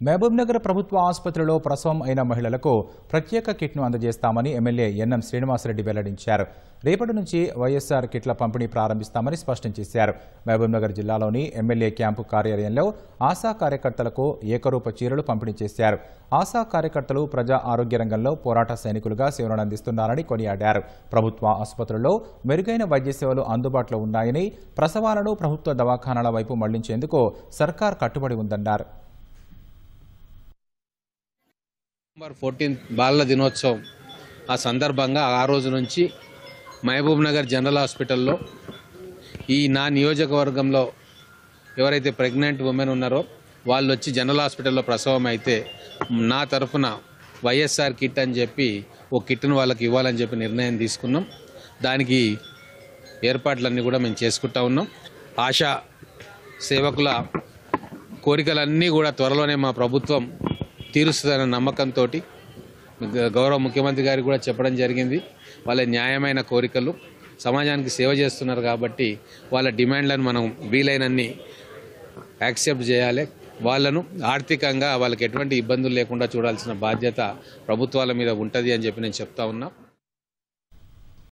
మహబూబ్నగర్ ప్రభుత్వ ఆసుపత్రిలో ప్రసవం అయిన మహిళలకు ప్రత్యేక కిట్ను అందజేస్తామని ఎమ్మెల్యే ఎన్ఎం శ్రీనివాసరెడ్డి వెల్లడించారు. రేపటి నుంచి వైఎస్ఆర్ కిట్ల పంపిణీ ప్రారంభిస్తామని స్పష్టం చేశారు. మహబూబ్నగర్ జిల్లాలోని ఎమ్మెల్యే క్యాంపు కార్యాలయంలో ఆశా కార్యకర్తలకు ఏకరూప చీరలు పంపిణీ చేశారు. ఆశా కార్యకర్తలు ప్రజా ఆరోగ్య రంగంలో పోరాట సైనికులుగా సేవలందిస్తున్నారని కొనియాడారు. ప్రభుత్వ ఆసుపత్రుల్లో మెరుగైన వైద్య సేవలు అందుబాటులో ఉన్నాయని, ప్రసవాలను ప్రభుత్వ దవాఖానాల వైపు మళ్లించేందుకు సర్కార్ కట్టుబడి ఉందన్నారు. నవంబర్ 14 బాలల దినోత్సవం ఆ సందర్భంగా ఆ రోజు నుంచి మహబూబ్నగర్ జనరల్ హాస్పిటల్లో నా నియోజకవర్గంలో ఎవరైతే ప్రెగ్నెంట్ ఉమెన్ ఉన్నారో వాళ్ళు వచ్చి జనరల్ హాస్పిటల్లో ప్రసవం అయితే నా తరఫున వైఎస్ఆర్ కిట్ అని చెప్పి ఓ కిట్ను వాళ్ళకి ఇవ్వాలని చెప్పి నిర్ణయం తీసుకున్నాం. దానికి ఏర్పాట్లన్నీ కూడా మేము చేసుకుంటా ఉన్నాం. ఆశా సేవకుల కోరికలన్నీ కూడా త్వరలోనే మా ప్రభుత్వం తీరుస్తుందన్న నమ్మకంతో గౌరవ ముఖ్యమంత్రి గారికి కూడా చెప్పడం జరిగింది. వాళ్ళ న్యాయమైన కోరికలు సమాజానికి సేవ చేస్తున్నారు కాబట్టి వాళ్ళ డిమాండ్లను మనం వీలైనన్ని యాక్సెప్ట్ చేయాలి. వాళ్ళను ఆర్థికంగా వాళ్ళకి ఎటువంటి ఇబ్బందులు లేకుండా చూడాల్సిన బాధ్యత ప్రభుత్వాల మీద ఉంటుంది అని చెప్పి నేను చెప్తా ఉన్నా.